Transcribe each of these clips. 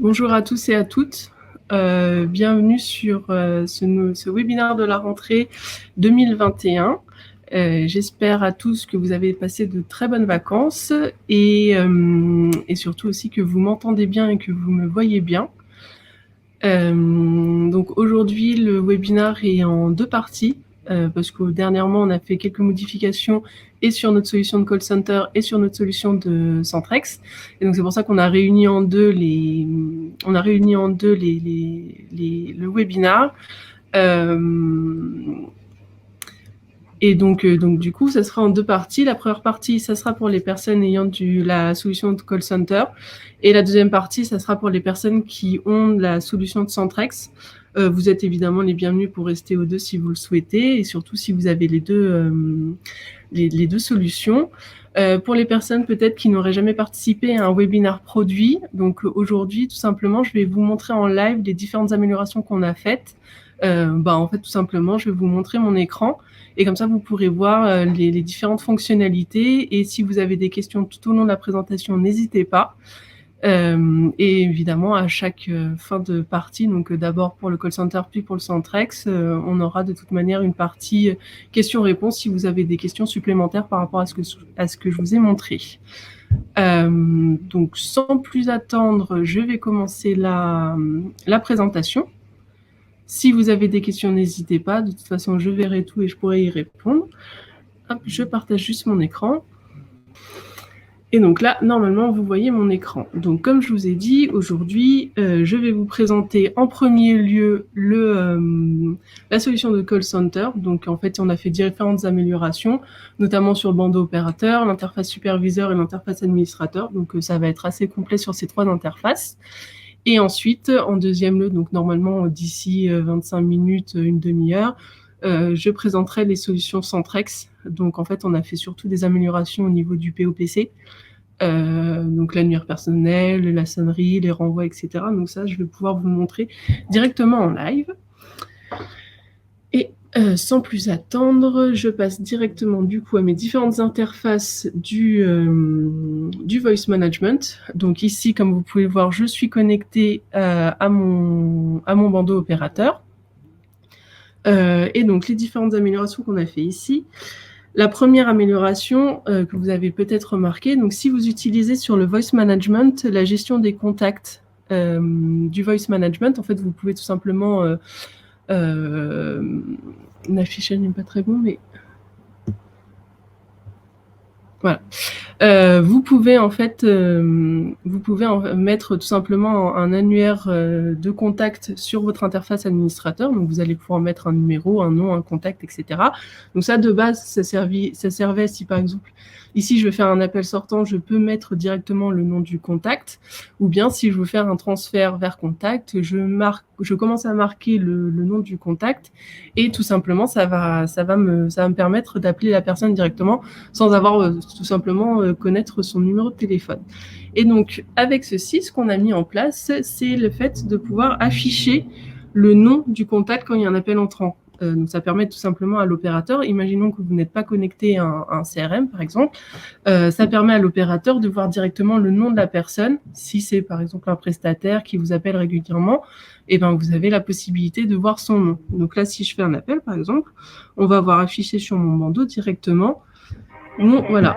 Bonjour à tous et à toutes. Bienvenue sur ce webinaire de la rentrée 2021. J'espère à tous que vous avez passé de très bonnes vacances et surtout aussi que vous m'entendez bien et que vous me voyez bien. Donc aujourd'hui, le webinaire est en deux parties. Parce que dernièrement, on a fait quelques modifications et sur notre solution de call center et sur notre solution de Centrex. Et donc, c'est pour ça qu'on a réuni en deux le webinaire. Et donc, du coup, ça sera en deux parties. La première partie, ça sera pour les personnes ayant la solution de call center. Et la deuxième partie, ça sera pour les personnes qui ont la solution de Centrex. Vous êtes évidemment les bienvenus pour rester aux deux si vous le souhaitez, et surtout si vous avez les deux solutions. Pour les personnes peut-être qui n'auraient jamais participé à un webinaire produit, donc aujourd'hui, tout simplement, je vais vous montrer en live les différentes améliorations qu'on a faites. En fait, tout simplement, je vais vous montrer mon écran. Et comme ça, vous pourrez voir les différentes fonctionnalités. Et si vous avez des questions tout au long de la présentation, n'hésitez pas. Et évidemment, à chaque fin de partie, donc d'abord pour le call center, puis pour le Centrex, on aura de toute manière une partie questions-réponses si vous avez des questions supplémentaires par rapport à ce que je vous ai montré. Donc, sans plus attendre, je vais commencer la présentation. Si vous avez des questions, n'hésitez pas. De toute façon, je verrai tout et je pourrai y répondre. Hop, je partage juste mon écran. Et donc là, normalement, vous voyez mon écran. Donc, comme je vous ai dit, aujourd'hui, je vais vous présenter en premier lieu la solution de call center. Donc, en fait, on a fait différentes améliorations, notamment sur le bandeau opérateur, l'interface superviseur et l'interface administrateur. Donc, ça va être assez complet sur ces trois interfaces. Et ensuite, en deuxième lieu, donc normalement d'ici 25 minutes, une demi-heure, je présenterai les solutions Centrex. Donc en fait, on a fait surtout des améliorations au niveau du POPC, donc l'annuaire personnel, la sonnerie, les renvois, etc. Donc ça, je vais pouvoir vous le montrer directement en live. Et sans plus attendre, je passe directement du coup à mes différentes interfaces du voice management. Donc ici, comme vous pouvez voir, je suis connectée à mon bandeau opérateur. Et donc les différentes améliorations qu'on a fait ici. La première amélioration que vous avez peut-être remarqué, donc si vous utilisez sur le voice management la gestion des contacts du voice management, en fait, vous pouvez tout simplement l'affichage n'est pas très bon, mais voilà. Vous pouvez en fait, mettre tout simplement un annuaire de contact sur votre interface administrateur. Donc vous allez pouvoir mettre un numéro, un nom, un contact, etc. Donc ça, de base, ça servait si par exemple ici je veux faire un appel sortant, je peux mettre directement le nom du contact. Ou bien si je veux faire un transfert vers contact, je commence à marquer le nom du contact et tout simplement ça va me permettre d'appeler la personne directement sans avoir tout simplement connaître son numéro de téléphone. Et donc, avec ceci, ce qu'on a mis en place, c'est le fait de pouvoir afficher le nom du contact quand il y a un appel entrant. Donc, ça permet tout simplement à l'opérateur, imaginons que vous n'êtes pas connecté à un CRM, par exemple, ça permet à l'opérateur de voir directement le nom de la personne. Si c'est, par exemple, un prestataire qui vous appelle régulièrement, et ben, vous avez la possibilité de voir son nom. Donc là, si je fais un appel, par exemple, on va voir affiché sur mon bandeau directement voilà.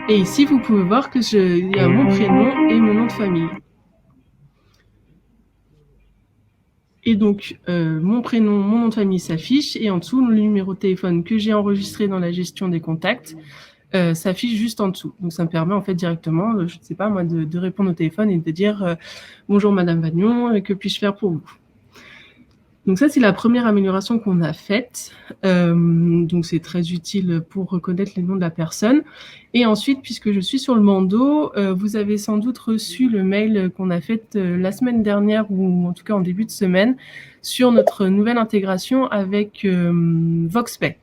Et ici, vous pouvez voir que il y a mon prénom et mon nom de famille. Et donc, mon prénom, mon nom de famille s'affiche, et en dessous, le numéro de téléphone que j'ai enregistré dans la gestion des contacts s'affiche juste en dessous. Donc, ça me permet en fait directement, je ne sais pas moi, de répondre au téléphone et de dire bonjour Madame Vagnon, que puis-je faire pour vous? Donc ça, c'est la première amélioration qu'on a faite. Donc c'est très utile pour reconnaître les noms de la personne. Et ensuite, puisque je suis sur le bandeau, vous avez sans doute reçu le mail qu'on a fait la semaine dernière, ou en tout cas en début de semaine, sur notre nouvelle intégration avec VoxPay.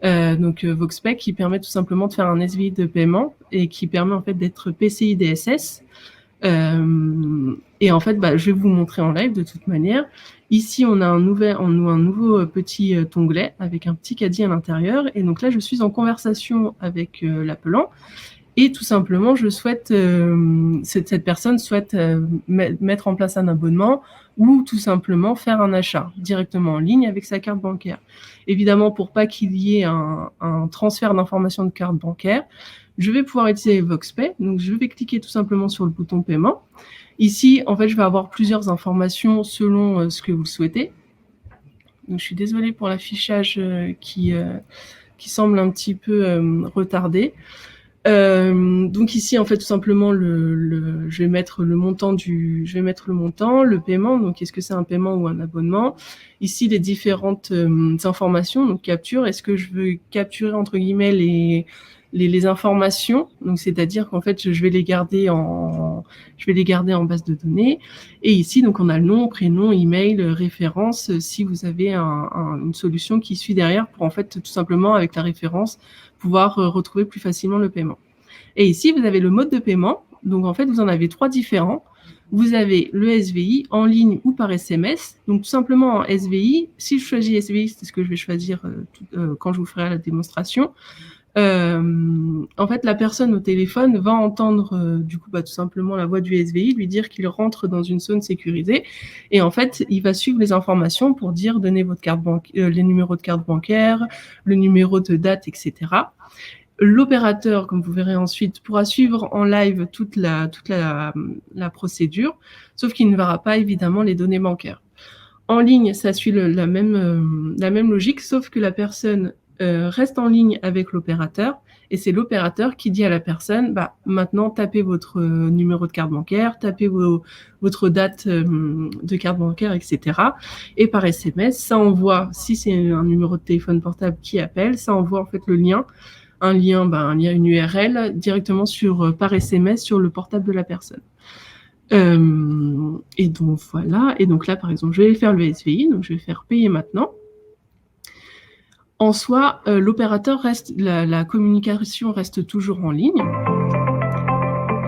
Donc VoxPay qui permet tout simplement de faire un SVI de paiement et qui permet en fait d'être PCI DSS. Et en fait, je vais vous montrer en live de toute manière. Ici, on a un nouveau petit onglet avec un petit caddie à l'intérieur. Et donc là, je suis en conversation avec l'appelant. et tout simplement, cette personne souhaite mettre en place un abonnement ou tout simplement faire un achat directement en ligne avec sa carte bancaire. Évidemment, pour pas qu'il y ait un transfert d'informations de carte bancaire, je vais pouvoir utiliser VoxPay. Donc, je vais cliquer tout simplement sur le bouton paiement. Ici, en fait, je vais avoir plusieurs informations selon ce que vous souhaitez. Donc, je suis désolée pour l'affichage qui semble un petit peu retardé. Donc ici, en fait, tout simplement, je vais mettre le montant, le paiement. Donc, est-ce que c'est un paiement ou un abonnement? Ici, les différentes informations, donc capture. Est-ce que je veux capturer, entre guillemets, les informations? Donc, c'est-à-dire qu'en fait, je vais les garder en base de données. Et ici, donc, on a le nom, prénom, email, référence, si vous avez une solution qui suit derrière pour, en fait, tout simplement, avec la référence, pouvoir retrouver plus facilement le paiement. Et ici, vous avez le mode de paiement. Donc, en fait, vous en avez 3 différents. Vous avez le SVI en ligne ou par SMS. Donc, tout simplement en SVI. Si je choisis SVI, c'est ce que je vais choisir quand je vous ferai la démonstration. En fait, la personne au téléphone va entendre du coup tout simplement la voix du SVI, lui dire qu'il rentre dans une zone sécurisée, et en fait, il va suivre les informations pour dire donnez votre carte bancaire, les numéros de carte bancaire, le numéro de date, etc. L'opérateur, comme vous verrez ensuite, pourra suivre en live toute la procédure, sauf qu'il ne verra pas évidemment les données bancaires. En ligne, ça suit la même logique, sauf que la personne reste en ligne avec l'opérateur, et c'est l'opérateur qui dit à la personne, maintenant tapez votre numéro de carte bancaire, tapez votre date de carte bancaire, etc. Et par SMS, ça envoie, si c'est un numéro de téléphone portable qui appelle, ça envoie en fait le lien, une URL directement par SMS sur le portable de la personne. Et donc voilà, et donc là par exemple je vais faire le SVI, donc je vais faire payer maintenant. En soi, l'opérateur la communication reste toujours en ligne,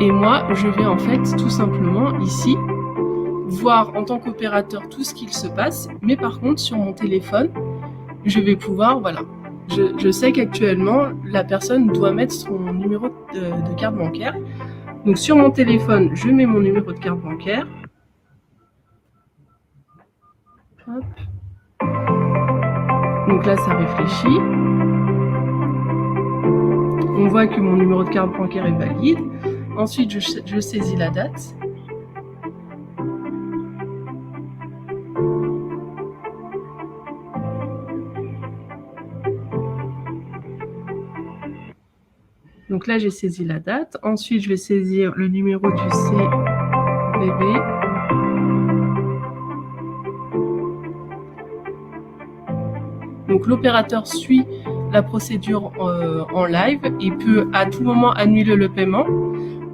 et moi je vais en fait tout simplement ici voir en tant qu'opérateur tout ce qu'il se passe, mais par contre sur mon téléphone je vais pouvoir, voilà, je sais qu'actuellement la personne doit mettre son numéro de carte bancaire. Donc sur mon téléphone, je mets mon numéro de carte bancaire. Hop. Donc là, ça réfléchit. On voit que mon numéro de carte bancaire est valide. Ensuite, je saisis la date. Donc là, j'ai saisi la date. Ensuite, je vais saisir le numéro du CVV. Donc l'opérateur suit la procédure en live et peut à tout moment annuler le paiement.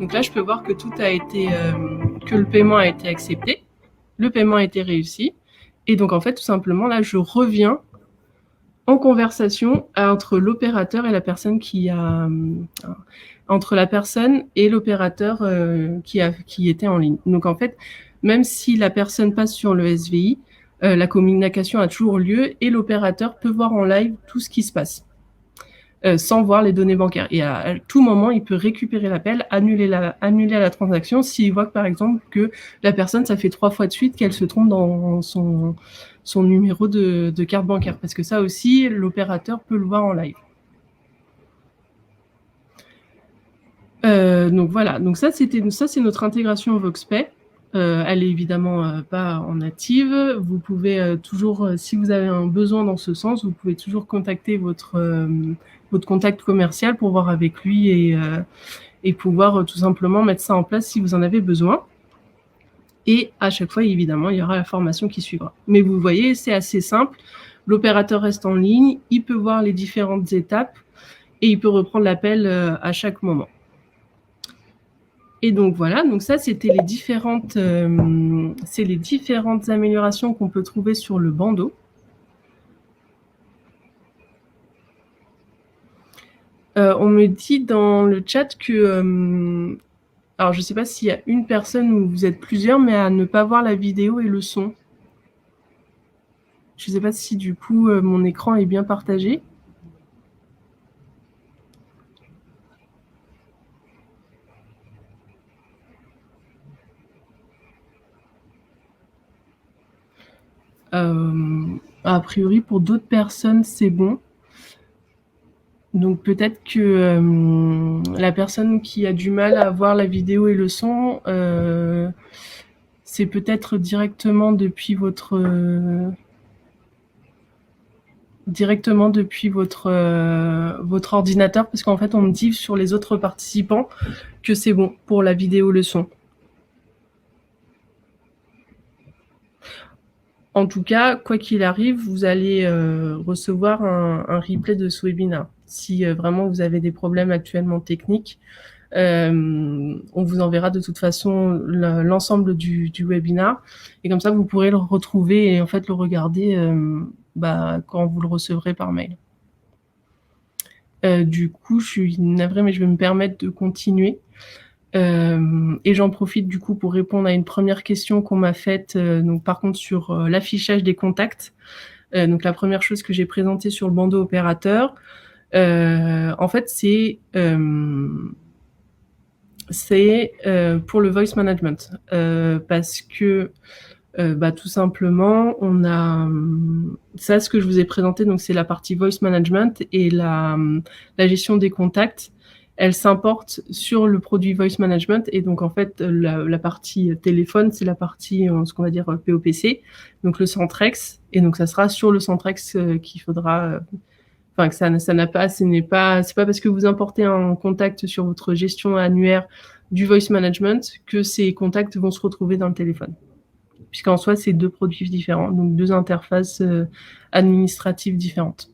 Donc là, je peux voir que que le paiement a été accepté, le paiement a été réussi, et donc en fait, tout simplement, là, je reviens en conversation entre l'opérateur et la personne entre la personne et l'opérateur qui était en ligne. Donc en fait, même si la personne passe sur le SVI, la communication a toujours lieu et l'opérateur peut voir en live tout ce qui se passe sans voir les données bancaires. Et à tout moment, il peut récupérer l'appel, annuler la transaction s'il voit que, par exemple, que la personne, ça fait 3 fois de suite qu'elle se trompe dans son numéro de carte bancaire. Parce que ça aussi, l'opérateur peut le voir en live. Donc voilà, donc ça c'est notre intégration VoxPay. Elle est évidemment pas en native. Vous pouvez toujours, si vous avez un besoin dans ce sens, vous pouvez toujours contacter votre contact commercial pour voir avec lui et pouvoir tout simplement mettre ça en place si vous en avez besoin. Et à chaque fois, évidemment, il y aura la formation qui suivra. Mais vous voyez, c'est assez simple. L'opérateur reste en ligne, il peut voir les différentes étapes et il peut reprendre l'appel à chaque moment. Et donc voilà, donc ça c'était les différentes améliorations qu'on peut trouver sur le bandeau. On me dit dans le chat que, alors je ne sais pas s'il y a une personne ou vous êtes plusieurs, mais à ne pas voir la vidéo et le son. Je ne sais pas si du coup mon écran est bien partagé. A priori, pour d'autres personnes, c'est bon. Donc peut-être que la personne qui a du mal à voir la vidéo et le son, c'est peut-être directement depuis votre ordinateur, parce qu'en fait on me dit sur les autres participants que c'est bon pour la vidéo, le son. En tout cas, quoi qu'il arrive, vous allez recevoir un replay de ce webinaire. Si vraiment vous avez des problèmes actuellement techniques, on vous enverra de toute façon l'ensemble du webinaire, et comme ça vous pourrez le retrouver et en fait le regarder quand vous le recevrez par mail. Du coup, je suis navrée, mais je vais me permettre de continuer. Et j'en profite du coup pour répondre à une première question qu'on m'a faite, donc par contre sur l'affichage des contacts. Donc la première chose que j'ai présentée sur le bandeau opérateur, en fait c'est pour le voice management, parce que tout simplement on a ça, ce que je vous ai présenté, donc c'est la partie voice management, et la gestion des contacts, elle s'importe sur le produit voice management, et donc en fait la partie téléphone, c'est la partie ce qu'on va dire POPC, donc le Centrex, et donc ça sera sur le Centrex qu'il faudra que ça n'a pas, c'est pas parce que vous importez un contact sur votre gestion annuaire du voice management que ces contacts vont se retrouver dans le téléphone, puisqu'en soi c'est deux produits différents, donc deux interfaces administratives différentes.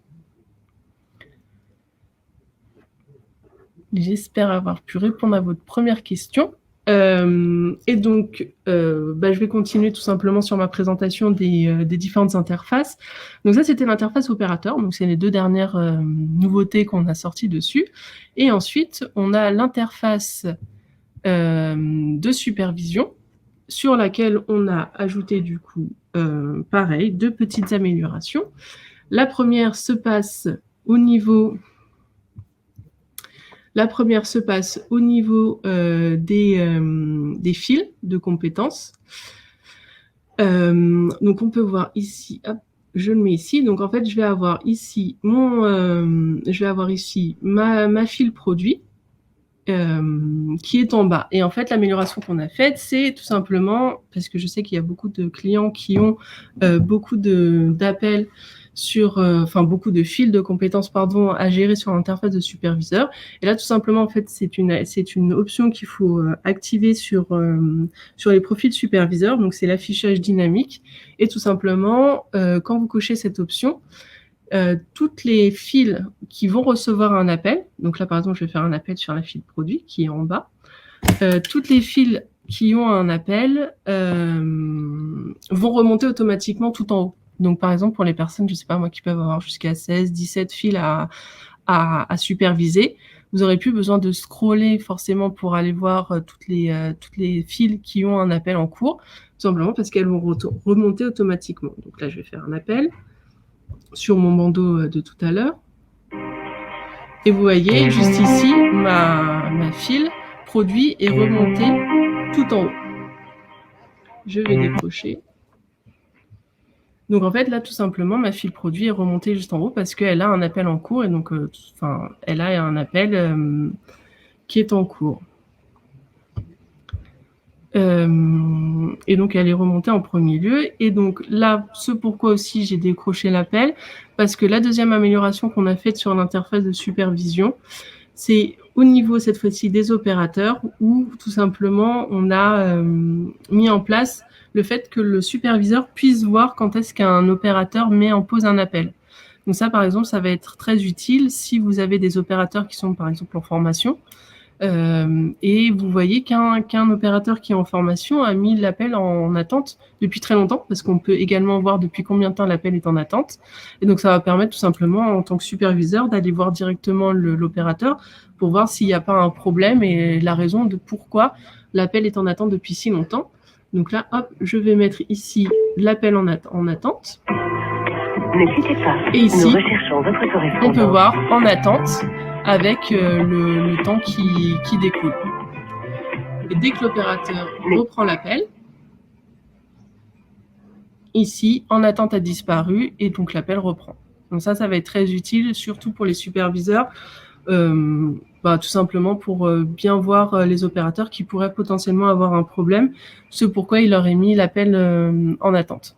J'espère avoir pu répondre à votre première question. Et donc, je vais continuer tout simplement sur ma présentation des différentes interfaces. Donc ça, c'était l'interface opérateur. Donc c'est les deux dernières nouveautés qu'on a sorties dessus. Et ensuite, on a l'interface de supervision, sur laquelle on a ajouté du coup, pareil, deux petites améliorations. La première se passe au niveau des fils de compétences. Donc on peut voir ici, hop, je le mets ici. Donc en fait, je vais avoir ici ma file produit qui est en bas. Et en fait, l'amélioration qu'on a faite, c'est tout simplement, parce que je sais qu'il y a beaucoup de clients qui ont beaucoup d'appels beaucoup de fils de compétences, à gérer sur l'interface de superviseur. Et là, tout simplement, en fait, c'est une option qu'il faut activer sur les profils de superviseur. Donc, c'est l'affichage dynamique. Et tout simplement, quand vous cochez cette option, toutes les fils qui vont recevoir un appel, donc là par exemple je vais faire un appel sur la file produit qui est en bas, toutes les fils qui ont un appel vont remonter automatiquement tout en haut. Donc par exemple pour les personnes, je sais pas moi, qui peuvent avoir jusqu'à 16, 17 fils à superviser, vous aurez plus besoin de scroller forcément pour aller voir toutes les fils qui ont un appel en cours, tout simplement parce qu'elles vont remonter automatiquement. Donc là je vais faire un appel sur mon bandeau de tout à l'heure. Et vous voyez, juste ici, ma file produit est remontée tout en haut. Je vais décrocher. Donc en fait, là, tout simplement, ma file produit est remontée juste en haut parce qu'elle a un appel en cours, et donc elle a un appel qui est en cours. Et donc elle est remontée en premier lieu, et donc là, ce pourquoi aussi j'ai décroché l'appel, parce que la deuxième amélioration qu'on a faite sur l'interface de supervision, c'est au niveau cette fois-ci des opérateurs, où tout simplement on a mis en place le fait que le superviseur puisse voir quand est-ce qu'un opérateur met en pause un appel. Donc ça, par exemple, ça va être très utile si vous avez des opérateurs qui sont par exemple en formation, et vous voyez qu'un opérateur qui est en formation a mis l'appel en attente depuis très longtemps, parce qu'on peut également voir depuis combien de temps l'appel est en attente. Et donc ça va permettre tout simplement, en tant que superviseur, d'aller voir directement l'opérateur pour voir s'il n'y a pas un problème et la raison de pourquoi l'appel est en attente depuis si longtemps. Donc là, hop, je vais mettre ici l'appel en attente. Ne quittez pas. Et ici, nous recherchons votre correspondant. On peut voir en attente avec le temps qui découle. Et dès que l'opérateur reprend l'appel, Ici, en attente a disparu et donc l'appel reprend. Donc ça va être très utile, surtout pour les superviseurs, tout simplement pour bien voir les opérateurs qui pourraient potentiellement avoir un problème, ce pourquoi il leur est mis l'appel en attente.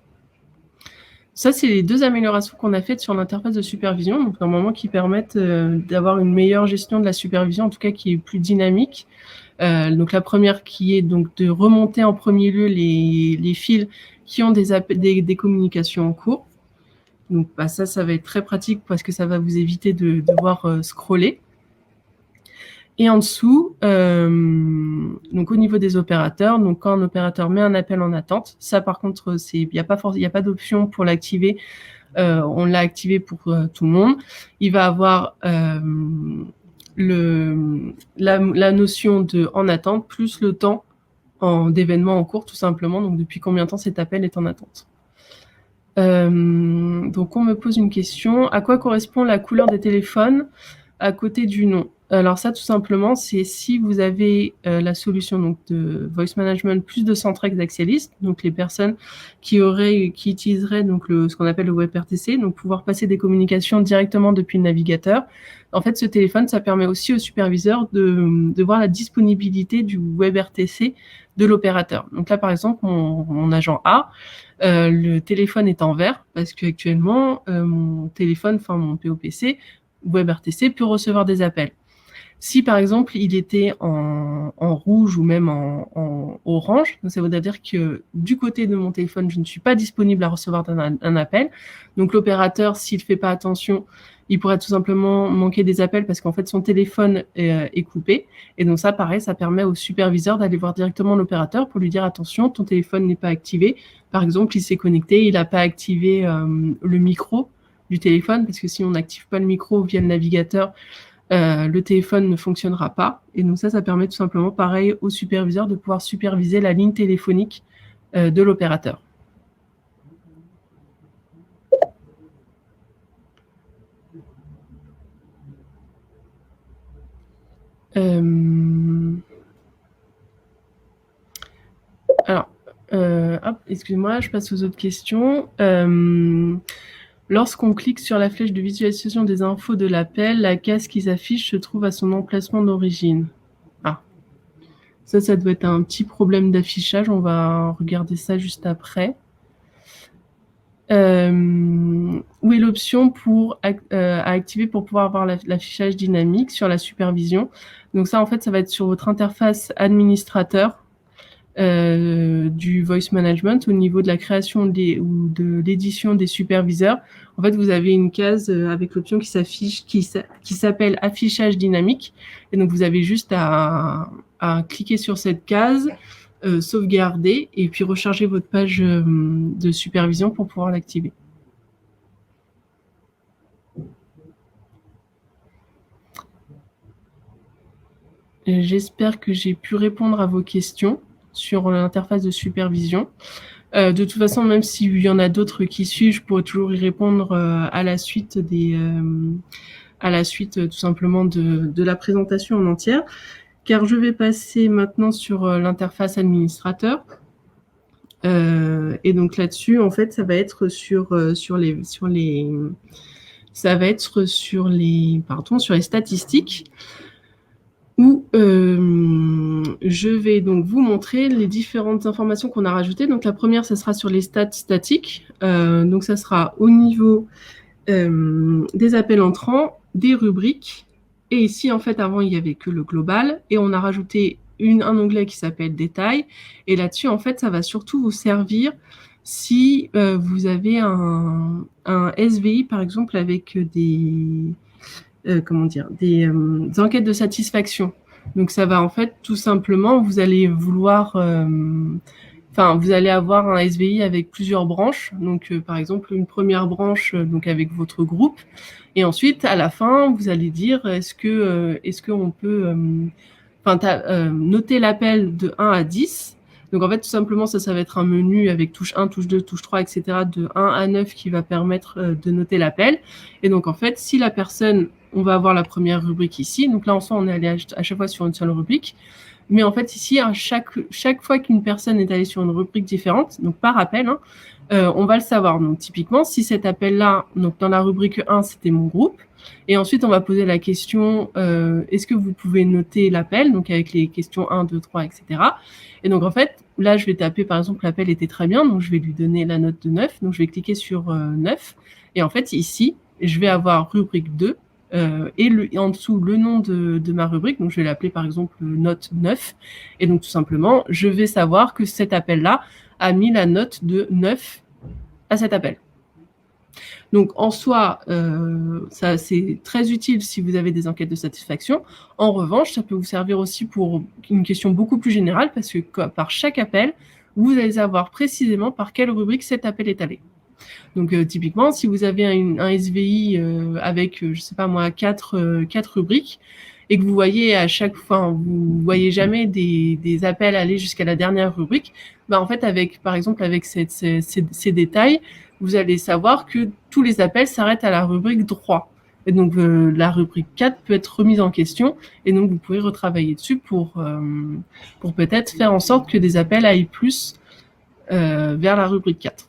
Ça, c'est les 2 améliorations qu'on a faites sur l'interface de supervision, donc normalement qui permettent d'avoir une meilleure gestion de la supervision, en tout cas qui est plus dynamique. Donc la première qui est donc de remonter en premier lieu les fils qui ont des communications en cours. Donc ça va être très pratique parce que ça va vous éviter de devoir scroller. Et en dessous, donc au niveau des opérateurs, donc quand un opérateur met un appel en attente, ça par contre, il n'y a pas d'option pour l'activer. On l'a activé pour tout le monde. Il va avoir la notion de en attente plus le temps d'événement en cours, tout simplement. Donc depuis combien de temps cet appel est en attente. Donc on me pose une question. À quoi correspond la couleur des téléphones à côté du nom? Alors ça, tout simplement, c'est si vous avez la solution donc de Voice Management plus de Centrex d'Axialis, donc les personnes qui utiliseraient donc ce qu'on appelle le WebRTC, donc pouvoir passer des communications directement depuis le navigateur. En fait, ce téléphone, ça permet aussi au superviseur de voir la disponibilité du WebRTC de l'opérateur. Donc là, par exemple, mon agent A, le téléphone est en vert parce qu'actuellement, mon téléphone, mon POPC, WebRTC peut recevoir des appels. Si par exemple il était en rouge ou même en orange, donc ça voudrait dire que du côté de mon téléphone, je ne suis pas disponible à recevoir un appel. Donc l'opérateur, s'il ne fait pas attention, il pourrait tout simplement manquer des appels parce qu'en fait son téléphone est coupé. Et donc ça, pareil, ça permet au superviseur d'aller voir directement l'opérateur pour lui dire attention, ton téléphone n'est pas activé. Par exemple, il s'est connecté, il n'a pas activé le micro du téléphone parce que si on n'active pas le micro via le navigateur, le téléphone ne fonctionnera pas. Et donc ça permet tout simplement, pareil, au superviseur de pouvoir superviser la ligne téléphonique de l'opérateur. Excusez-moi, je passe aux autres questions. Lorsqu'on clique sur la flèche de visualisation des infos de l'appel, la case qui s'affiche se trouve à son emplacement d'origine. Ça doit être un petit problème d'affichage. On va regarder ça juste après. Où est l'option à activer pour pouvoir avoir l'affichage dynamique sur la supervision? Donc ça, en fait, ça va être sur votre interface administrateur du Voice Management au niveau de la création ou de l'édition des superviseurs. En fait, vous avez une case avec l'option qui s'affiche, qui s'appelle affichage dynamique. Et donc, vous avez juste à cliquer sur cette case, sauvegarder et puis recharger votre page de supervision pour pouvoir l'activer. J'espère que j'ai pu répondre à vos questions sur l'interface de supervision. De toute façon, même s'il y en a d'autres qui suivent, je pourrais toujours y répondre à la suite tout simplement de la présentation en entière. Car je vais passer maintenant sur l'interface administrateur. Et donc là-dessus, en fait, ça va être sur les statistiques où je vais donc vous montrer les différentes informations qu'on a rajoutées. Donc la première, ça sera sur les stats statiques. Donc ça sera au niveau des appels entrants, des rubriques. Et ici, en fait, avant, il n'y avait que le global. Et on a rajouté un onglet qui s'appelle détails. Et là-dessus, en fait, ça va surtout vous servir si vous avez un SVI, par exemple, avec des enquêtes de satisfaction. Donc ça va en fait tout simplement, vous allez vouloir, vous allez avoir un SVI avec plusieurs branches. Donc par exemple une première branche donc avec votre groupe, et ensuite à la fin vous allez dire est-ce que on peut noter l'appel de 1 à 10. Donc en fait, tout simplement, ça va être un menu avec touche 1, touche 2, touche 3, etc. de 1 à 9 qui va permettre de noter l'appel. Et donc en fait, si la personne, on va avoir la première rubrique ici. Donc là, en soi, on est allé à chaque fois sur une seule rubrique. Mais en fait, ici, à chaque fois qu'une personne est allée sur une rubrique différente, donc par appel, on va le savoir. Donc, typiquement, si cet appel-là, donc dans la rubrique 1, c'était mon groupe, et ensuite, on va poser la question, est-ce que vous pouvez noter l'appel, donc avec les questions 1, 2, 3, etc. Et donc, en fait, là, je vais taper, par exemple, l'appel était très bien, donc je vais lui donner la note de 9, donc je vais cliquer sur 9, et en fait, ici, je vais avoir rubrique 2, et en dessous le nom de ma rubrique, donc je vais l'appeler par exemple note 9, et donc tout simplement, je vais savoir que cet appel-là a mis la note de 9 à cet appel. Donc en soi, ça c'est très utile si vous avez des enquêtes de satisfaction. En revanche, ça peut vous servir aussi pour une question beaucoup plus générale, parce que par chaque appel, vous allez savoir précisément par quelle rubrique cet appel est allé. Donc typiquement, si vous avez un SVI avec, je sais pas moi, 4 rubriques, et que vous voyez à chaque fois, vous voyez jamais des appels aller jusqu'à la dernière rubrique, en fait, par exemple, avec ces détails, vous allez savoir que tous les appels s'arrêtent à la rubrique 3. Et donc la rubrique 4 peut être remise en question, et donc vous pouvez retravailler dessus pour peut-être faire en sorte que des appels aillent plus vers la rubrique 4.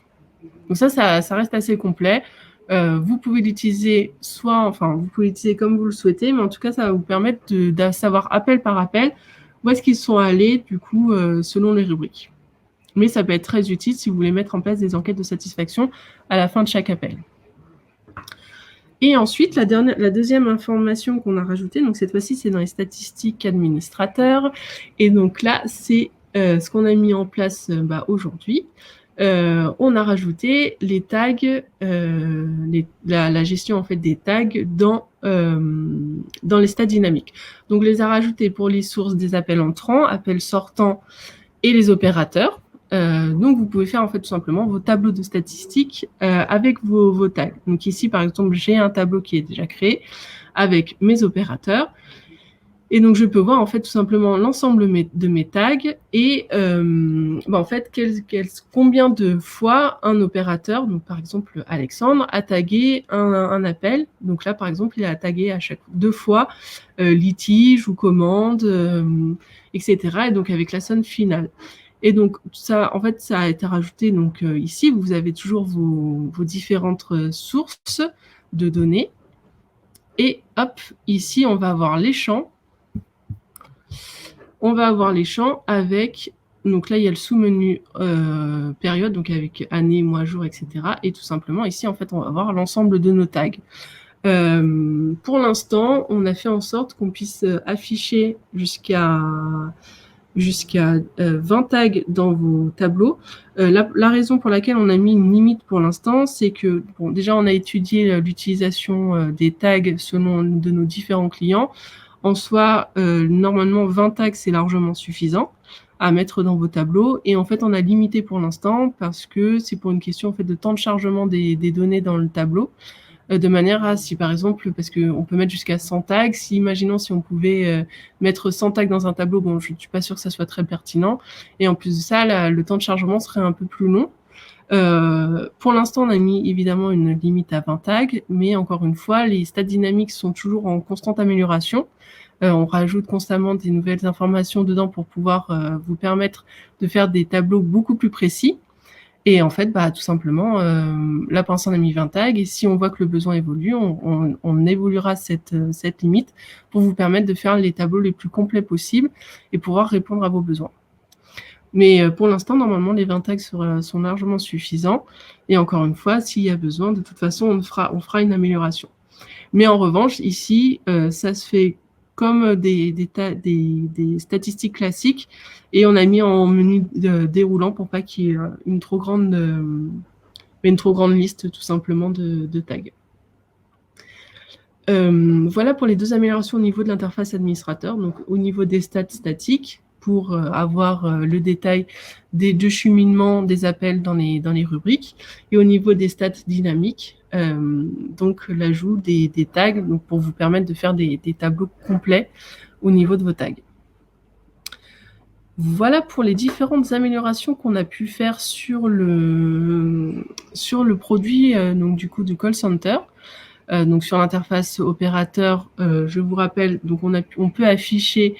Donc ça reste assez complet. Vous pouvez l'utiliser vous pouvez l'utiliser comme vous le souhaitez, mais en tout cas, ça va vous permettre de savoir appel par appel où est-ce qu'ils sont allés, du coup, selon les rubriques. Mais ça peut être très utile si vous voulez mettre en place des enquêtes de satisfaction à la fin de chaque appel. Et ensuite, la deuxième information qu'on a rajoutée, donc cette fois-ci, c'est dans les statistiques administrateurs. Et donc là, c'est ce qu'on a mis en place aujourd'hui. On a rajouté les tags, la gestion en fait des tags dans les stats dynamiques. Donc, on les a rajoutés pour les sources des appels entrants, appels sortants et les opérateurs. Donc, vous pouvez faire en fait tout simplement vos tableaux de statistiques avec vos tags. Donc ici, par exemple, j'ai un tableau qui est déjà créé avec mes opérateurs. Et donc, je peux voir en fait tout simplement l'ensemble de mes tags et en fait combien de fois un opérateur, donc par exemple Alexandre, a tagué un appel. Donc là, par exemple, il a tagué à chaque 2 fois litige ou commande, etc. Et donc avec la sonne finale. Et donc ça, en fait, ça a été rajouté. Donc ici, vous avez toujours vos différentes sources de données. Et hop, ici, on va avoir les champs. On va avoir les champs avec, donc là, il y a le sous-menu période, donc avec année, mois, jour, etc. Et tout simplement, ici, en fait, on va avoir l'ensemble de nos tags. Pour l'instant, on a fait en sorte qu'on puisse afficher jusqu'à 20 tags dans vos tableaux. La raison pour laquelle on a mis une limite pour l'instant, c'est que, déjà, on a étudié l'utilisation des tags selon de nos différents clients. En soi, normalement, 20 tags, c'est largement suffisant à mettre dans vos tableaux. Et en fait, on a limité pour l'instant parce que c'est pour une question en fait, de temps de chargement des données dans le tableau. De manière à, si par exemple, parce qu'on peut mettre jusqu'à 100 tags, imaginons si on pouvait mettre 100 tags dans un tableau, je ne suis pas sûre que ça soit très pertinent. Et en plus de ça, le temps de chargement serait un peu plus long. Pour l'instant, on a mis évidemment une limite à 20 tags, mais encore une fois, les stats dynamiques sont toujours en constante amélioration. On rajoute constamment des nouvelles informations dedans pour pouvoir vous permettre de faire des tableaux beaucoup plus précis. Et en fait, tout simplement, là pour l'instant on a mis 20 tags, et si on voit que le besoin évolue, on évoluera cette limite pour vous permettre de faire les tableaux les plus complets possibles et pouvoir répondre à vos besoins. Mais pour l'instant, normalement, les 20 tags sont largement suffisants. Et encore une fois, s'il y a besoin, de toute façon, on fera une amélioration. Mais en revanche, ici, ça se fait comme des statistiques classiques, et on a mis en menu déroulant pour pas qu'il y ait une trop grande liste tout simplement de tags. Voilà pour les 2 améliorations au niveau de l'interface administrateur. Donc au niveau des stats statiques, pour avoir le détail de cheminement des appels dans les rubriques, et au niveau des stats dynamiques, donc l'ajout des tags, donc pour vous permettre de faire des tableaux complets au niveau de vos tags. Voilà pour les différentes améliorations qu'on a pu faire sur le produit donc du coup du call center. Donc sur l'interface opérateur, je vous rappelle, donc on peut afficher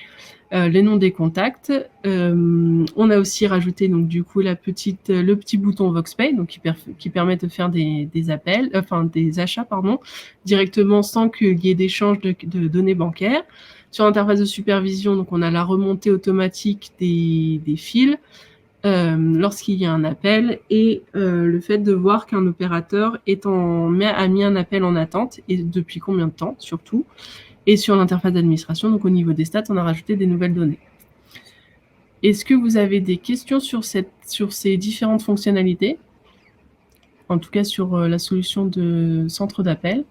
les noms des contacts. On a aussi rajouté donc du coup le petit bouton VoxPay, donc qui permet de faire des achats directement sans qu'il y ait d'échange de données bancaires. Sur l'interface de supervision, donc on a la remontée automatique des fils lorsqu'il y a un appel et le fait de voir qu'un opérateur a mis un appel en attente et depuis combien de temps surtout. Et sur l'interface d'administration, donc au niveau des stats, on a rajouté des nouvelles données. Est-ce que vous avez des questions sur ces différentes fonctionnalités? En tout cas, sur la solution de centre d'appel.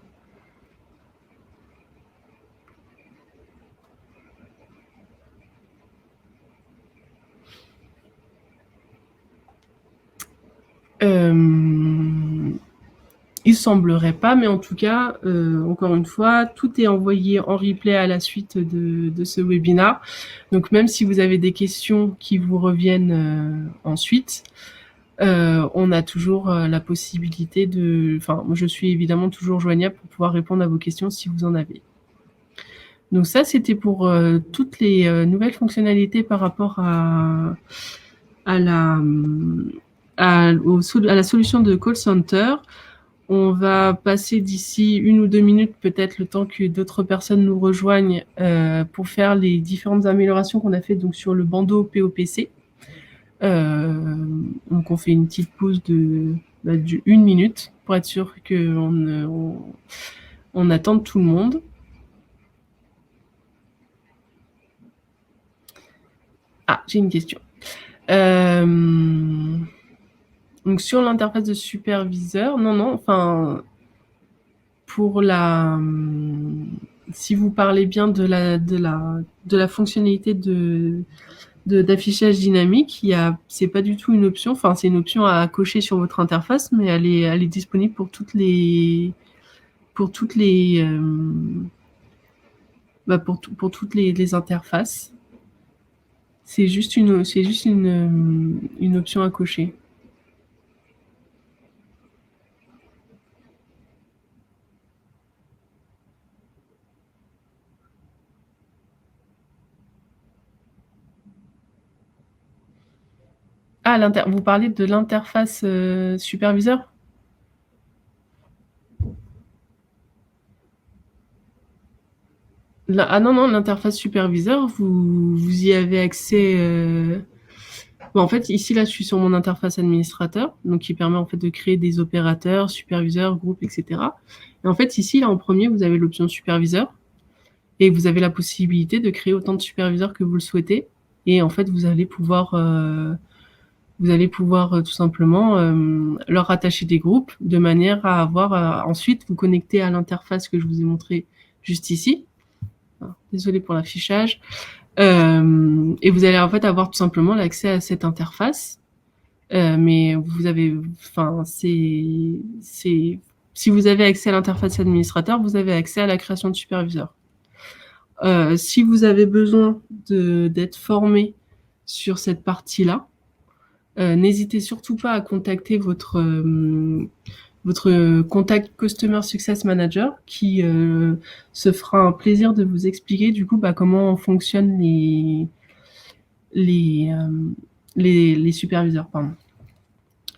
Il semblerait pas, mais en tout cas, encore une fois, tout est envoyé en replay à la suite de ce webinaire. Donc, même si vous avez des questions qui vous reviennent ensuite, on a toujours la possibilité moi, je suis évidemment toujours joignable pour pouvoir répondre à vos questions si vous en avez. Donc ça, c'était pour toutes les nouvelles fonctionnalités par rapport à la solution de call center. On va passer d'ici 1 ou 2 minutes, peut-être le temps que d'autres personnes nous rejoignent pour faire les différentes améliorations qu'on a fait donc sur le bandeau POPC. Donc on fait une petite pause de 1 minute pour être sûr qu'on attende tout le monde. Ah, j'ai une question. Donc sur l'interface de superviseur, si vous parlez bien de la fonctionnalité d'affichage dynamique, c'est pas du tout une option, c'est une option à cocher sur votre interface, mais elle est disponible pour toutes les interfaces. C'est juste une option à cocher. Ah, vous parlez de l'interface superviseur? Non, l'interface superviseur, vous y avez accès. En fait, ici, là, je suis sur mon interface administrateur, donc qui permet en fait de créer des opérateurs, superviseurs, groupes, etc. Et en fait, ici, là, en premier, vous avez l'option superviseur, et vous avez la possibilité de créer autant de superviseurs que vous le souhaitez. Et en fait, vous allez pouvoir tout simplement leur rattacher des groupes de manière à avoir ensuite vous connecter à l'interface que je vous ai montré juste ici. Désolée pour l'affichage. Et vous allez en fait avoir tout simplement l'accès à cette interface. Mais vous avez, si vous avez accès à l'interface administrateur, vous avez accès à la création de superviseurs. Si vous avez besoin d'être formé sur cette partie-là, n'hésitez surtout pas à contacter votre contact Customer Success Manager qui se fera un plaisir de vous expliquer du coup comment fonctionnent les superviseurs.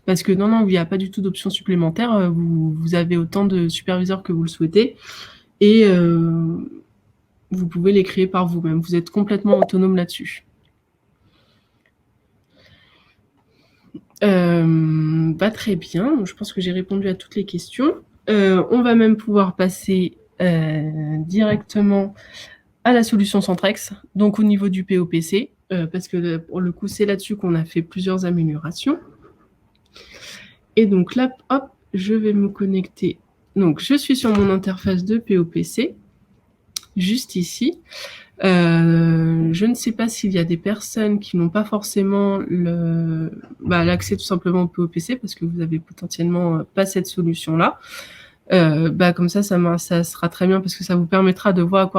Parce que non, il n'y a pas du tout d'option supplémentaire. Vous avez autant de superviseurs que vous le souhaitez et vous pouvez les créer par vous-même. Vous êtes complètement autonome là-dessus. Très bien. Je pense que j'ai répondu à toutes les questions. On va même pouvoir passer directement à la solution Centrex, donc au niveau du POPC, parce que pour le coup, c'est là-dessus qu'on a fait plusieurs améliorations. Et donc là, hop, je vais me connecter. Donc, je suis sur mon interface de POPC, juste ici. Je ne sais pas s'il y a des personnes qui n'ont pas forcément l'accès tout simplement au POPC parce que vous avez potentiellement pas cette solution-là. Comme ça sera très bien parce que ça vous permettra de voir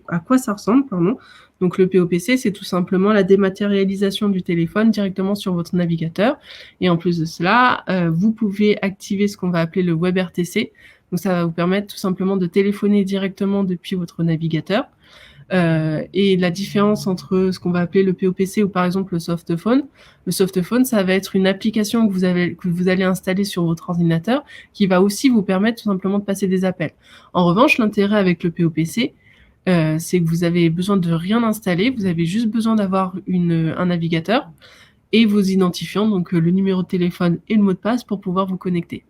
à quoi ça ressemble, pardon. Donc le POPC, c'est tout simplement la dématérialisation du téléphone directement sur votre navigateur. Et en plus de cela, vous pouvez activer ce qu'on va appeler le WebRTC. Donc ça va vous permettre tout simplement de téléphoner directement depuis votre navigateur. Et la différence entre ce qu'on va appeler le POPC ou par exemple le softphone. Le softphone, ça va être une application que vous allez installer sur votre ordinateur qui va aussi vous permettre tout simplement de passer des appels. En revanche, l'intérêt avec le POPC, c'est que vous avez besoin de rien installer, vous avez juste besoin d'avoir un navigateur et vos identifiants, donc le numéro de téléphone et le mot de passe pour pouvoir vous connecter.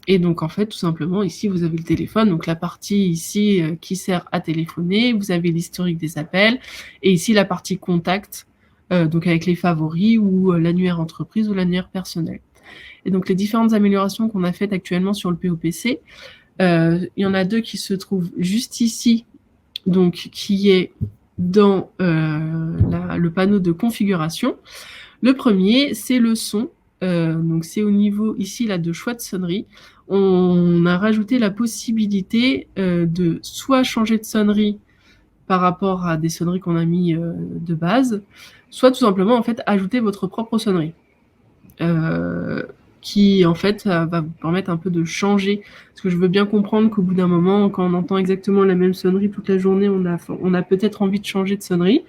Et donc en fait, tout simplement, ici, vous avez le téléphone, donc la partie ici qui sert à téléphoner, vous avez l'historique des appels, et ici la partie contact, donc avec les favoris ou l'annuaire entreprise ou l'annuaire personnel. Et donc les différentes améliorations qu'on a faites actuellement sur le POPC, il y en a 2 qui se trouvent juste ici, donc qui est dans le panneau de configuration. Le premier, c'est le son. Donc c'est au niveau ici là de choix de sonnerie. On a rajouté la possibilité de soit changer de sonnerie par rapport à des sonneries qu'on a mis de base, soit tout simplement en fait ajouter votre propre sonnerie. Qui en fait va vous permettre un peu de changer, parce que je veux bien comprendre qu'au bout d'un moment, quand on entend exactement la même sonnerie toute la journée, on a peut-être envie de changer de sonnerie.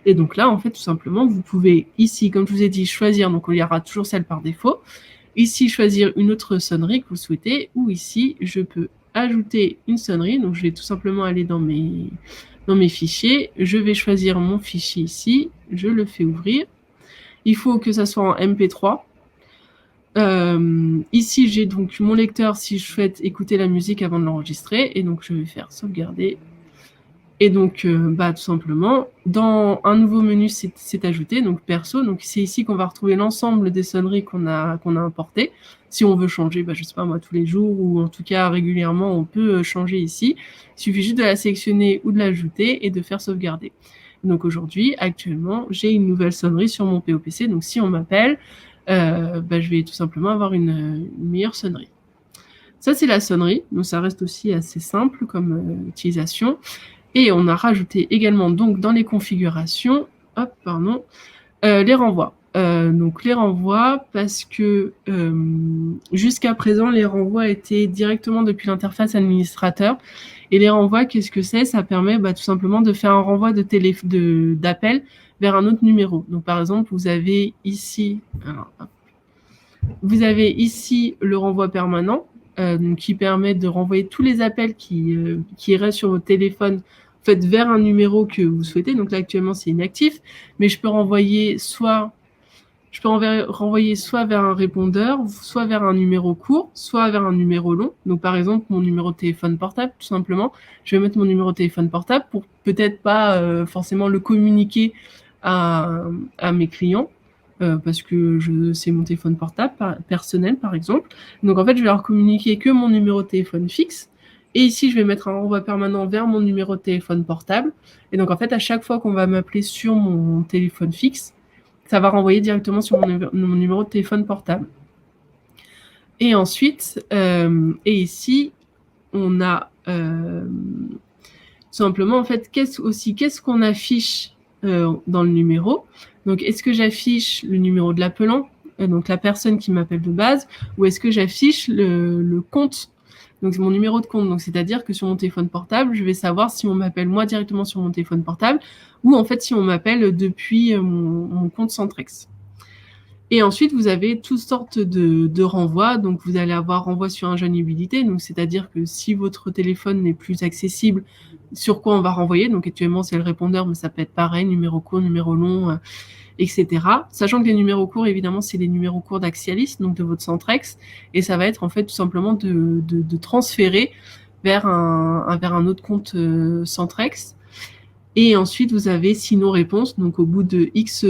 Et donc là, en fait, tout simplement, vous pouvez ici, comme je vous ai dit, choisir, donc il y aura toujours celle par défaut, ici choisir une autre sonnerie que vous souhaitez, ou ici, je peux ajouter une sonnerie, donc je vais tout simplement aller dans mes fichiers, je vais choisir mon fichier ici, je le fais ouvrir, il faut que ça soit en MP3, ici j'ai donc mon lecteur si je souhaite écouter la musique avant de l'enregistrer, et donc je vais faire sauvegarder. Et donc tout simplement, dans un nouveau menu c'est ajouté, donc perso, donc c'est ici qu'on va retrouver l'ensemble des sonneries qu'on a importées. Si on veut changer, je sais pas moi, tous les jours, ou en tout cas régulièrement, on peut changer ici. Il suffit juste de la sélectionner ou de l'ajouter et de faire sauvegarder. Donc aujourd'hui, actuellement, j'ai une nouvelle sonnerie sur mon POPC, donc si on m'appelle, je vais tout simplement avoir une meilleure sonnerie. Ça c'est la sonnerie, donc ça reste aussi assez simple comme utilisation. Et on a rajouté également donc dans les configurations, les renvois. Donc les renvois, parce que jusqu'à présent les renvois étaient directement depuis l'interface administrateur. Et les renvois, qu'est-ce que c'est? Ça permet tout simplement de faire un renvoi d'appel vers un autre numéro. Donc par exemple, vous avez ici le renvoi permanent, qui permet de renvoyer tous les appels qui restent sur votre téléphone vers un numéro que vous souhaitez. Donc là actuellement c'est inactif, mais je peux renvoyer soit vers un répondeur, soit vers un numéro court, soit vers un numéro long. Donc par exemple mon numéro de téléphone portable, tout simplement. Je vais mettre mon numéro de téléphone portable pour peut-être pas forcément le communiquer à mes clients, parce que c'est mon téléphone portable personnel par exemple. Donc en fait je vais leur communiquer que mon numéro de téléphone fixe. Et ici, je vais mettre un renvoi permanent vers mon numéro de téléphone portable. Et donc, en fait, à chaque fois qu'on va m'appeler sur mon téléphone fixe, ça va renvoyer directement sur mon numéro de téléphone portable. Et ensuite, ici, on a simplement, en fait, qu'est-ce qu'on affiche dans le numéro. Donc, est-ce que j'affiche le numéro de l'appelant, donc la personne qui m'appelle de base, ou est-ce que j'affiche le compte, donc c'est mon numéro de compte. Donc c'est-à-dire que sur mon téléphone portable, je vais savoir si on m'appelle moi directement sur mon téléphone portable, ou en fait si on m'appelle depuis mon compte Centrex. Et ensuite, vous avez toutes sortes de renvois. Donc vous allez avoir renvoi sur injoignabilité, donc c'est-à-dire que si votre téléphone n'est plus accessible, sur quoi on va renvoyer. Donc actuellement c'est le répondeur, mais ça peut être pareil, numéro court, numéro long, etc. Sachant que les numéros courts, évidemment, c'est les numéros courts d'Axialis, donc de votre Centrex, et ça va être en fait tout simplement de transférer vers un autre compte Centrex. Et ensuite, vous avez sinon réponse, donc au bout de X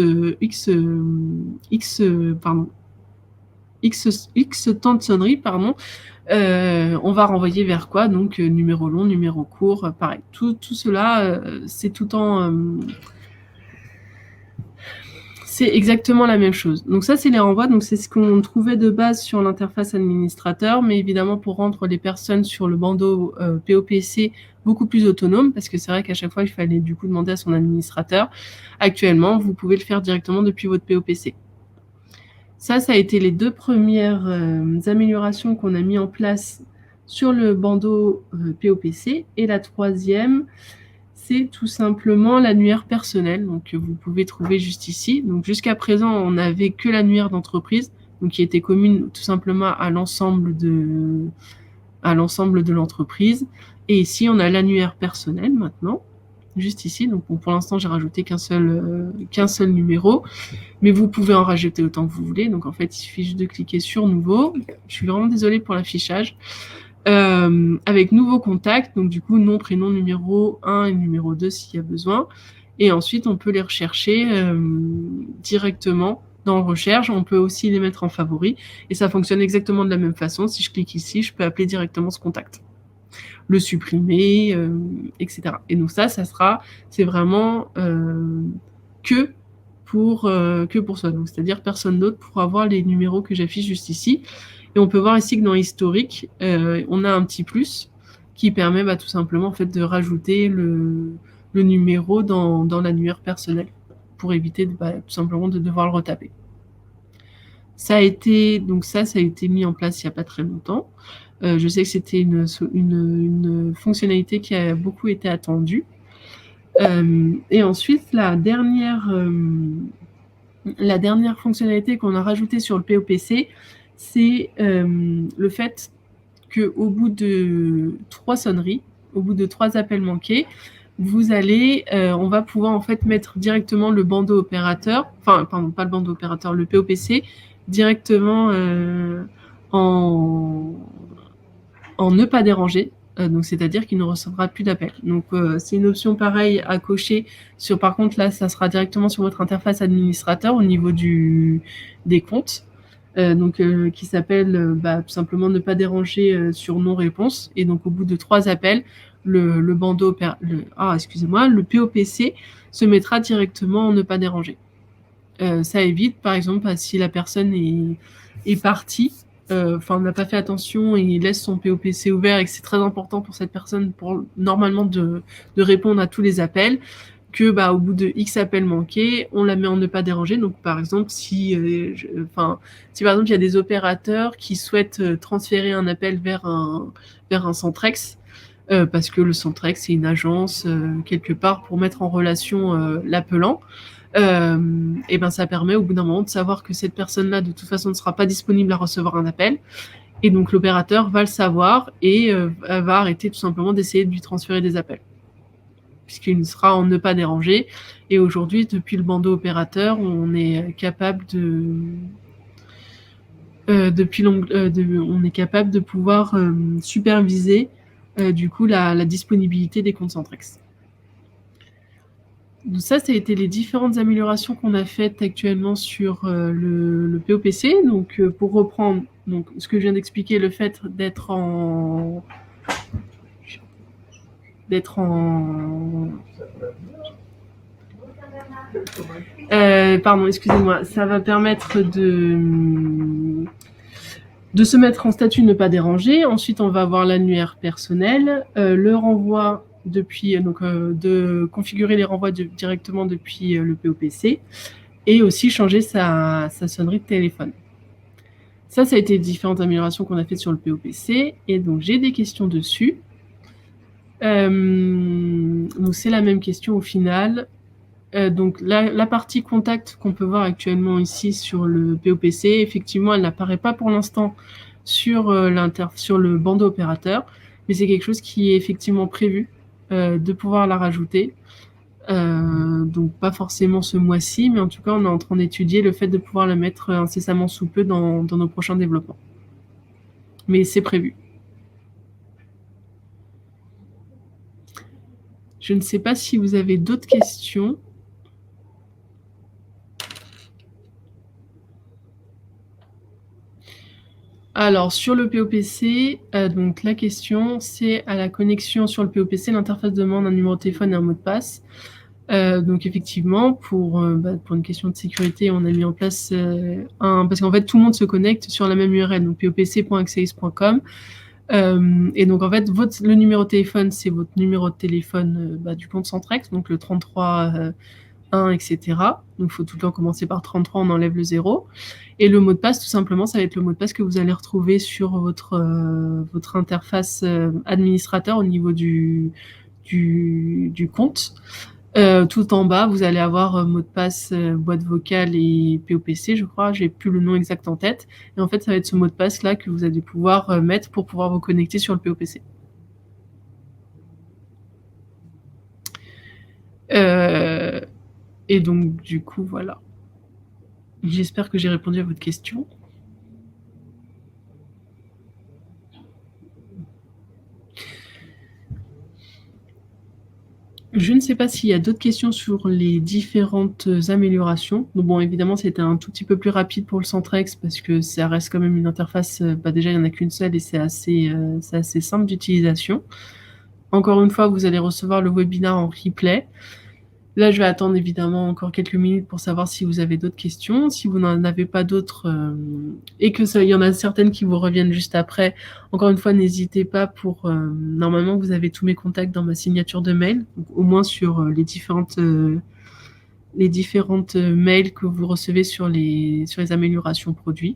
temps de sonnerie, on va renvoyer vers quoi? Donc numéro long, numéro court, pareil. Tout cela, c'est tout en... c'est exactement la même chose. Donc ça, c'est les renvois. Donc c'est ce qu'on trouvait de base sur l'interface administrateur, mais évidemment pour rendre les personnes sur le bandeau POPC beaucoup plus autonomes, parce que c'est vrai qu'à chaque fois, il fallait du coup demander à son administrateur. Actuellement, vous pouvez le faire directement depuis votre POPC. Ça a été les 2 premières améliorations qu'on a mis en place sur le bandeau POPC. Et la troisième, c'est tout simplement l'annuaire personnel, donc que vous pouvez trouver juste ici. Donc jusqu'à présent, on n'avait que l'annuaire d'entreprise, donc qui était commune tout simplement à l'ensemble de l'entreprise. Et ici, on a l'annuaire personnel maintenant, juste ici. Donc bon, pour l'instant, j'ai rajouté qu'un seul numéro, mais vous pouvez en rajouter autant que vous voulez. Donc en fait, il suffit juste de cliquer sur nouveau. Je suis vraiment désolée pour l'affichage. Avec nouveau contact, donc du coup nom, prénom, numéro 1 et numéro 2 s'il y a besoin. Et ensuite, on peut les rechercher directement dans recherche. On peut aussi les mettre en favori. Et ça fonctionne exactement de la même façon. Si je clique ici, je peux appeler directement ce contact, le supprimer, etc. Et donc c'est vraiment que pour soi. Donc c'est-à-dire personne d'autre pour avoir les numéros que j'affiche juste ici. Et on peut voir ici que dans historique, on a un petit plus qui permet tout simplement en fait, de rajouter le numéro dans l'annuaire personnel pour éviter tout simplement de devoir le retaper. Ça a été mis en place il n'y a pas très longtemps. Je sais que c'était une fonctionnalité qui a beaucoup été attendue. Et ensuite, la dernière fonctionnalité qu'on a rajoutée sur le POPC, c'est le fait qu'au bout de 3 sonneries, au bout de 3 appels manqués, on va pouvoir en fait mettre directement le bandeau opérateur, enfin pardon, pas le bandeau opérateur, le POPC, directement en ne pas déranger. Donc c'est-à-dire qu'il ne recevra plus d'appels. Donc c'est une option pareille à cocher sur, par contre là ça sera directement sur votre interface administrateur au niveau des comptes. Qui s'appelle tout simplement ne pas déranger sur non-réponse. Et donc au bout de 3 appels, le POPC se mettra directement en ne pas déranger. Ça évite par exemple si la personne est partie, n'a pas fait attention et laisse son POPC ouvert et que c'est très important pour cette personne normalement de répondre à tous les appels, que au bout de X appels manqués, on la met en ne pas déranger. Donc par exemple, si par exemple il y a des opérateurs qui souhaitent transférer un appel vers un Centrex, parce que le Centrex c'est une agence quelque part pour mettre en relation l'appelant, et ça permet au bout d'un moment de savoir que cette personne-là de toute façon ne sera pas disponible à recevoir un appel. Et donc l'opérateur va le savoir et va arrêter tout simplement d'essayer de lui transférer des appels, puisqu'il sera en ne pas déranger. Et aujourd'hui, depuis le bandeau opérateur, on est capable de pouvoir superviser du coup la disponibilité des comptes Centrex. Donc ça a été les différentes améliorations qu'on a faites actuellement sur le POPC. Donc pour reprendre ce que je viens d'expliquer, le fait d'être en pardon, excusez-moi, ça va permettre de se mettre en statut ne pas déranger. Ensuite, on va avoir l'annuaire personnel, le renvoi de configurer les renvois directement depuis le POPC, et aussi changer sa sonnerie de téléphone. Ça a été les différentes améliorations qu'on a faites sur le POPC, et donc j'ai des questions dessus. Donc c'est la même question au final. Donc la partie contact qu'on peut voir actuellement ici sur le POPC, effectivement, elle n'apparaît pas pour l'instant sur le bandeau opérateur, mais c'est quelque chose qui est effectivement prévu de pouvoir la rajouter. Donc pas forcément ce mois-ci, mais en tout cas, on est en train d'étudier le fait de pouvoir la mettre incessamment sous peu dans nos prochains développements. Mais c'est prévu. Je ne sais pas si vous avez d'autres questions. Alors, sur le POPC, donc la question, c'est à la connexion sur le POPC, l'interface demande un numéro de téléphone et un mot de passe. Donc effectivement, pour une question de sécurité, on a mis en place parce qu'en fait, tout le monde se connecte sur la même URL, donc popc.axelis.com. Et donc en fait, le numéro de téléphone, c'est votre numéro de téléphone du compte Centrex, donc le 33 1, etc. Donc, il faut tout le temps commencer par 33, on enlève le 0. Et le mot de passe, tout simplement, ça va être le mot de passe que vous allez retrouver sur votre interface administrateur au niveau du compte. Tout en bas, vous allez avoir mot de passe, boîte vocale et POPC, je crois. J'ai plus le nom exact en tête. Et en fait, ça va être ce mot de passe là que vous allez pouvoir mettre pour pouvoir vous connecter sur le POPC. Et donc, du coup, voilà. J'espère que j'ai répondu à votre question. Je ne sais pas s'il y a d'autres questions sur les différentes améliorations. Donc bon, évidemment, c'était un tout petit peu plus rapide pour le Centrex parce que ça reste quand même une interface, déjà, il n'y en a qu'une seule et c'est assez simple d'utilisation. Encore une fois, vous allez recevoir le webinaire en replay. Là, je vais attendre évidemment encore quelques minutes pour savoir si vous avez d'autres questions. Si vous n'en avez pas d'autres et que il y en a certaines qui vous reviennent juste après, encore une fois, n'hésitez pas pour... normalement, vous avez tous mes contacts dans ma signature de mail, donc au moins sur les différentes mails que vous recevez sur les améliorations produits.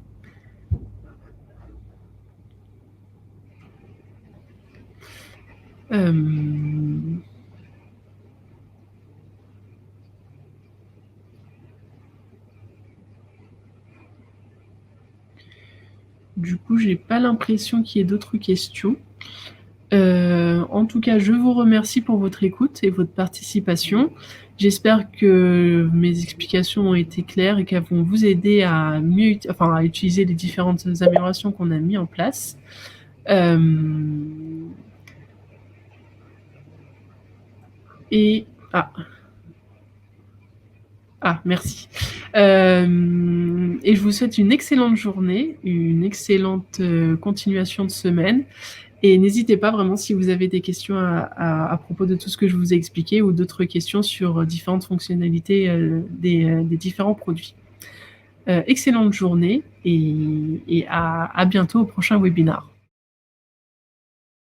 Du coup, j'ai pas l'impression qu'il y ait d'autres questions. En tout cas, je vous remercie pour votre écoute et votre participation. J'espère que mes explications ont été claires et qu'elles vont vous aider à à utiliser les différentes améliorations qu'on a mis en place. Merci. Et je vous souhaite une excellente journée, une excellente continuation de semaine. Et n'hésitez pas vraiment si vous avez des questions à propos de tout ce que je vous ai expliqué ou d'autres questions sur différentes fonctionnalités des différents produits. Excellente journée et à bientôt au prochain webinaire.